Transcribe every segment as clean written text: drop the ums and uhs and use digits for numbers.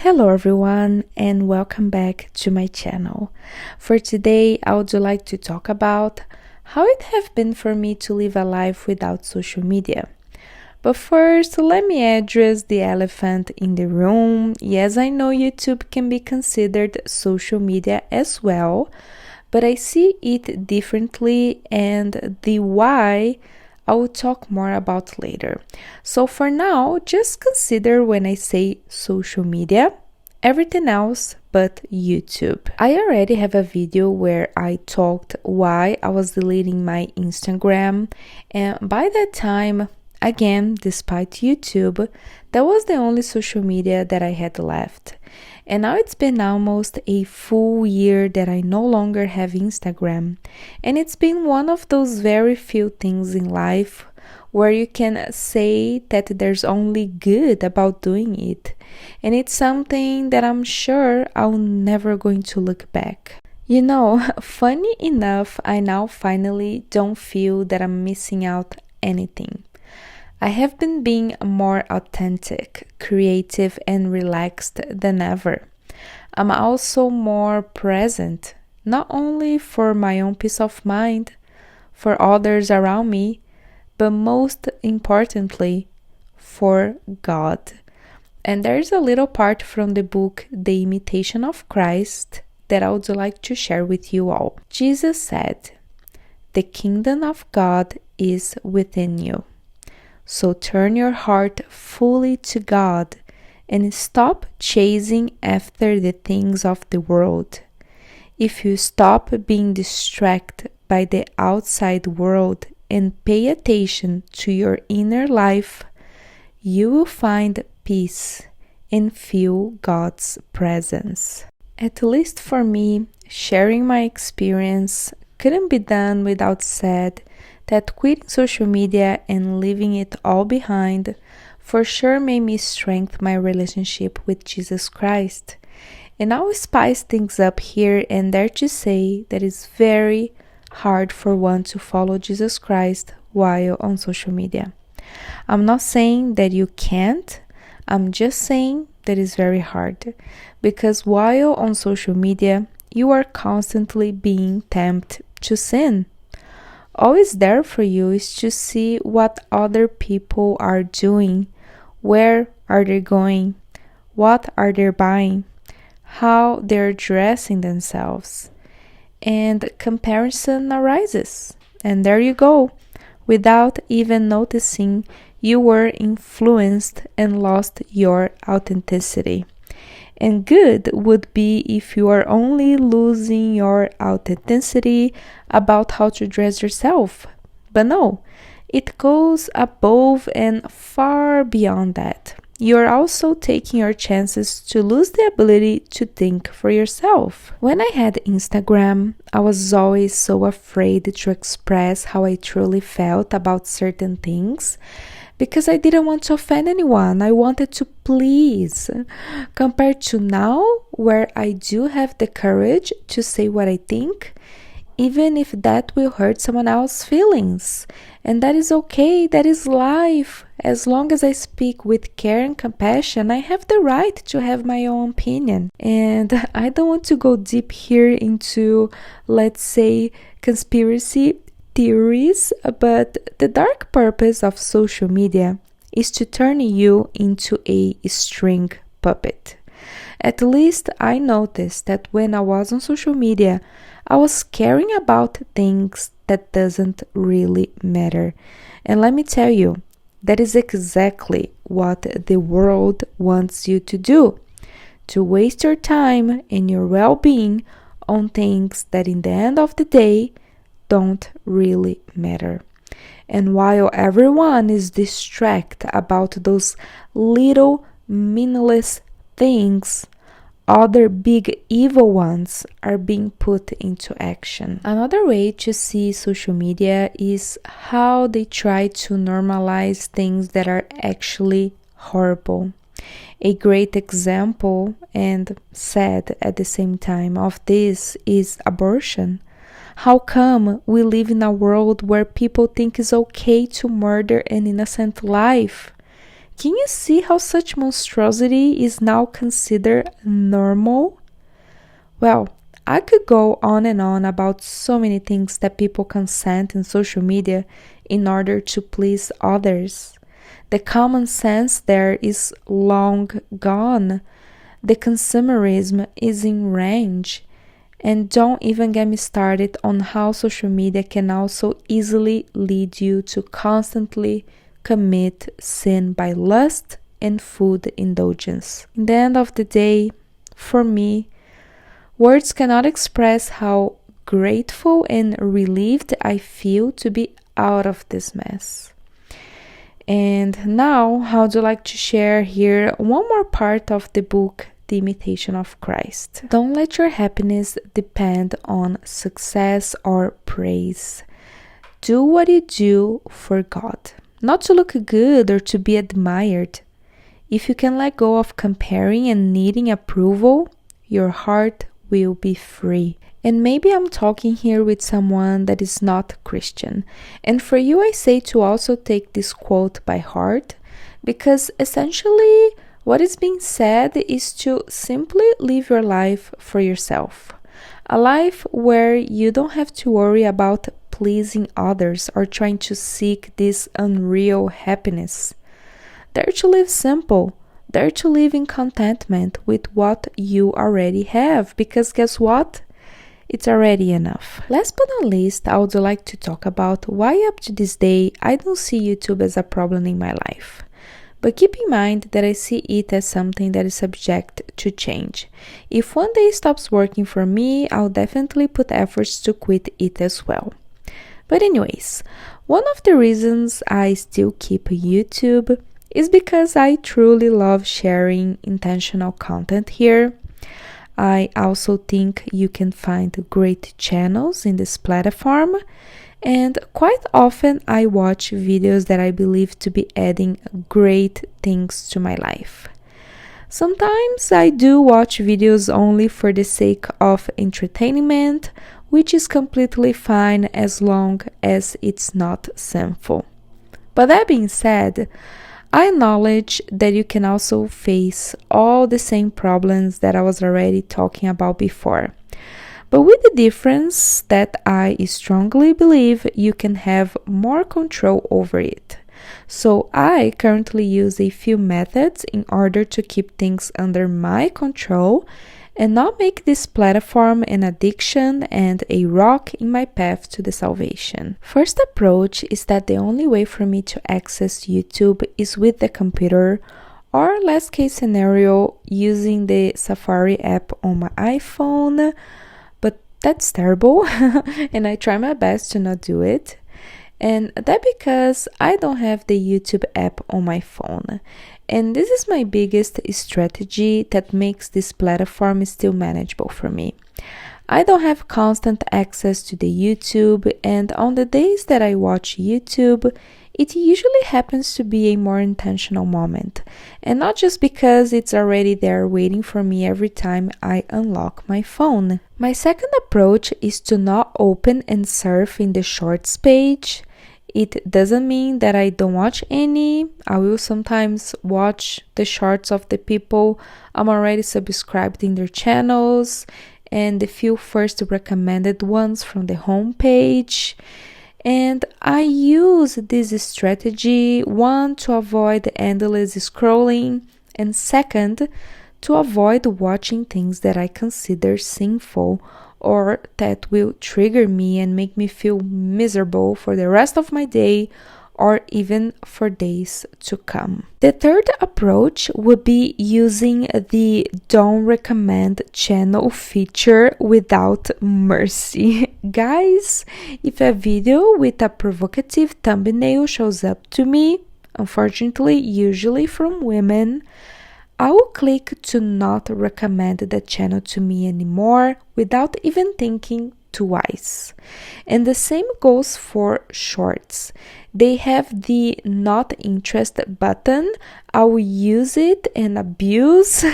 Hello everyone and welcome back to my channel. For today I would like to talk about how it have been for me to live a life without social media. But first, let me address the elephant in the room. Yes, I know YouTube can be considered social media as well, but I see it differently, and the why I will talk more about later. So for now, just consider when I say social media, everything else but YouTube. I already have a video where I talked why I was deleting my Instagram, and by that time, again, despite YouTube, that was the only social media that I had left. And now it's been almost a full year that I no longer have Instagram. And it's been one of those very few things in life where you can say that there's only good about doing it. And it's something that I'm sure I'm never going to look back. You know, funny enough, I now finally don't feel that I'm missing out anything. I have been being more authentic, creative, and relaxed than ever. I'm also more present, not only for my own peace of mind, for others around me, but most importantly, for God. And there's a little part from the book, The Imitation of Christ, that I would like to share with you all. Jesus said, "The kingdom of God is within you. So turn your heart fully to God and stop chasing after the things of the world. If you stop being distracted by the outside world and pay attention to your inner life, you will find peace and feel God's presence." At least for me, sharing my experience couldn't be done without said that quitting social media and leaving it all behind for sure made me strengthen my relationship with Jesus Christ. And I will spice things up here and there to say that it's very hard for one to follow Jesus Christ while on social media. I'm not saying that you can't, I'm just saying that it's very hard, because while on social media, you are constantly being tempted to sin. All is there for you is to see what other people are doing, where are they going, what are they buying, how they're dressing themselves. And comparison arises. And there you go. Without even noticing, you were influenced and lost your authenticity. And good would be if you are only losing your authenticity about how to dress yourself. But no, it goes above and far beyond that. You are also taking your chances to lose the ability to think for yourself. When I had Instagram, I was always so afraid to express how I truly felt about certain things, because I didn't want to offend anyone. I wanted to please. Compared to now, where I do have the courage to say what I think, even if that will hurt someone else's feelings. And that is okay, that is life. As long as I speak with care and compassion, I have the right to have my own opinion. And I don't want to go deep here into, let's say, conspiracy theories, but the dark purpose of social media is to turn you into a string puppet. At least I noticed that when I was on social media, I was caring about things that doesn't really matter. And let me tell you, that is exactly what the world wants you to do, to waste your time and your well-being on things that in the end of the day don't really matter. And while everyone is distracted about those little meaningless things, other big evil ones are being put into action. Another way to see social media is how they try to normalize things that are actually horrible. A great example, and sad at the same time, of this is abortion. How come we live in a world where people think it's okay to murder an innocent life? Can you see how such monstrosity is now considered normal? Well, I could go on and on about so many things that people consent in social media in order to please others. The common sense there is long gone. The consumerism is in range. And don't even get me started on how social media can also easily lead you to constantly commit sin by lust and food indulgence. In the end of the day, for me, words cannot express how grateful and relieved I feel to be out of this mess. And now, I would like to share here one more part of the book, The Imitation of Christ. Don't let your happiness depend on success or praise. Do what you do for God, not to look good or to be admired. If you can let go of comparing and needing approval, your heart will be free. And maybe I'm talking here with someone that is not Christian. And for you, I say to also take this quote by heart, because essentially what is being said is to simply live your life for yourself. A life where you don't have to worry about pleasing others or trying to seek this unreal happiness. Dare to live simple. Dare to live in contentment with what you already have, because guess what? It's already enough. Last but not least, I would like to talk about why up to this day I don't see YouTube as a problem in my life. But keep in mind that I see it as something that is subject to change. If one day it stops working for me, I'll definitely put efforts to quit it as well. But anyways, one of the reasons I still keep YouTube is because I truly love sharing intentional content here. I also think you can find great channels in this platform, and quite often I watch videos that I believe to be adding great things to my life. Sometimes I do watch videos only for the sake of entertainment, which is completely fine as long as it's not sinful. But that being said, I acknowledge that you can also face all the same problems that I was already talking about before. But with the difference that I strongly believe you can have more control over it. So I currently use a few methods in order to keep things under my control and not make this platform an addiction and a rock in my path to the salvation. First approach is that the only way for me to access YouTube is with the computer, or last case scenario, using the Safari app on my iPhone, but that's terrible and I try my best to not do it. And that because I don't have the YouTube app on my phone. And this is my biggest strategy that makes this platform still manageable for me. I don't have constant access to the YouTube, and on the days that I watch YouTube, it usually happens to be a more intentional moment, and not just because it's already there waiting for me every time I unlock my phone. My second approach is to not open and surf in the shorts page. It doesn't mean that I don't watch any. I will sometimes watch the shorts of the people I'm already subscribed in their channels and the few first recommended ones from the homepage. And I use this strategy, one, to avoid endless scrolling, and second, to avoid watching things that I consider sinful or that will trigger me and make me feel miserable for the rest of my day or even for days to come. The third approach would be using the don't recommend channel feature without mercy. Guys, if a video with a provocative thumbnail shows up to me, unfortunately usually from women, I will click to not recommend the channel to me anymore without even thinking twice. And the same goes for shorts. They have the not interested button. I will use it and abuse.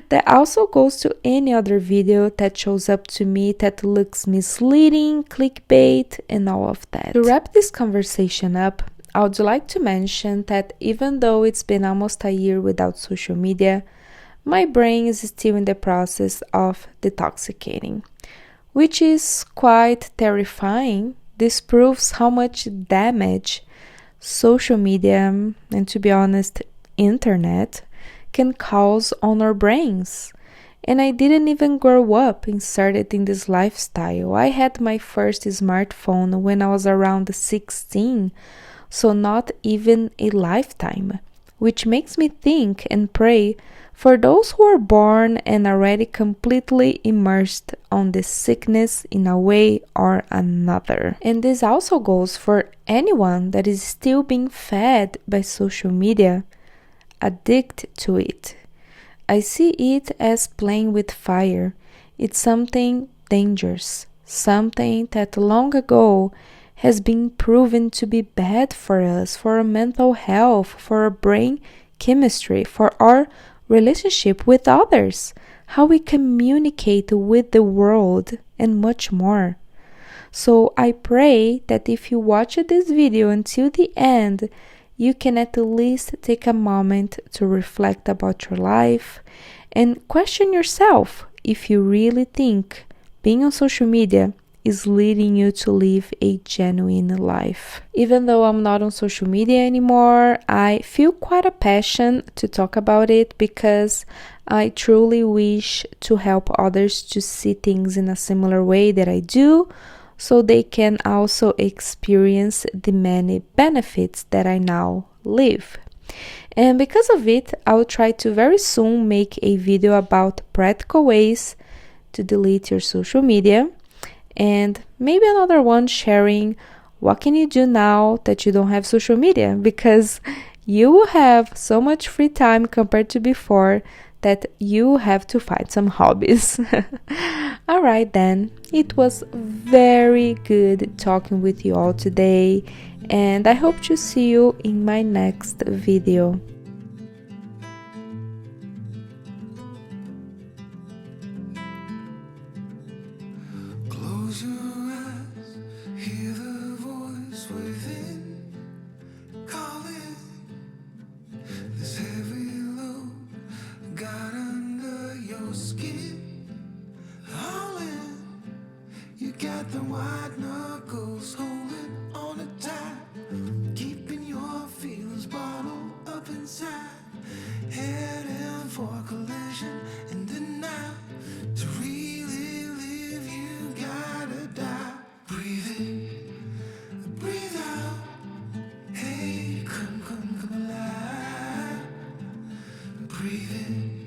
That also goes to any other video that shows up to me that looks misleading, clickbait, and all of that. To wrap this conversation up, I would like to mention that even though it's been almost a year without social media, my brain is still in the process of detoxicating, which is quite terrifying. This proves how much damage social media, and to be honest, internet, can cause on our brains. And I didn't even grow up inserted in this lifestyle. I had my first smartphone when I was around 16, so not even a lifetime, which makes me think and pray for those who are born and already completely immersed on this sickness in a way or another. And this also goes for anyone that is still being fed by social media, addicted to it. I see it as playing with fire. It's something dangerous, something that long ago has been proven to be bad for us, for our mental health, for our brain chemistry, for our relationship with others, how we communicate with the world, and much more. So I pray that if you watch this video until the end, you can at least take a moment to reflect about your life and question yourself if you really think being on social media is leading you to live a genuine life. Even though I'm not on social media anymore, I feel quite a passion to talk about it because I truly wish to help others to see things in a similar way that I do, so they can also experience the many benefits that I now live. And because of it, I'll try to very soon make a video about practical ways to delete your social media, and maybe another one sharing what can you do now that you don't have social media, because you will have so much free time compared to before that you have to find some hobbies. All right then, it was very good talking with you all today, and I hope to see you in my next video. Close your eyes, hear the voice within calling. This heavy load got under your skin. All in, you got the white knuckles holding on it tight, keeping your feelings bottled up inside, heading for collision in the night. To really live, you gotta die. Breathe in, breathe out. Hey, come alive. Breathe in.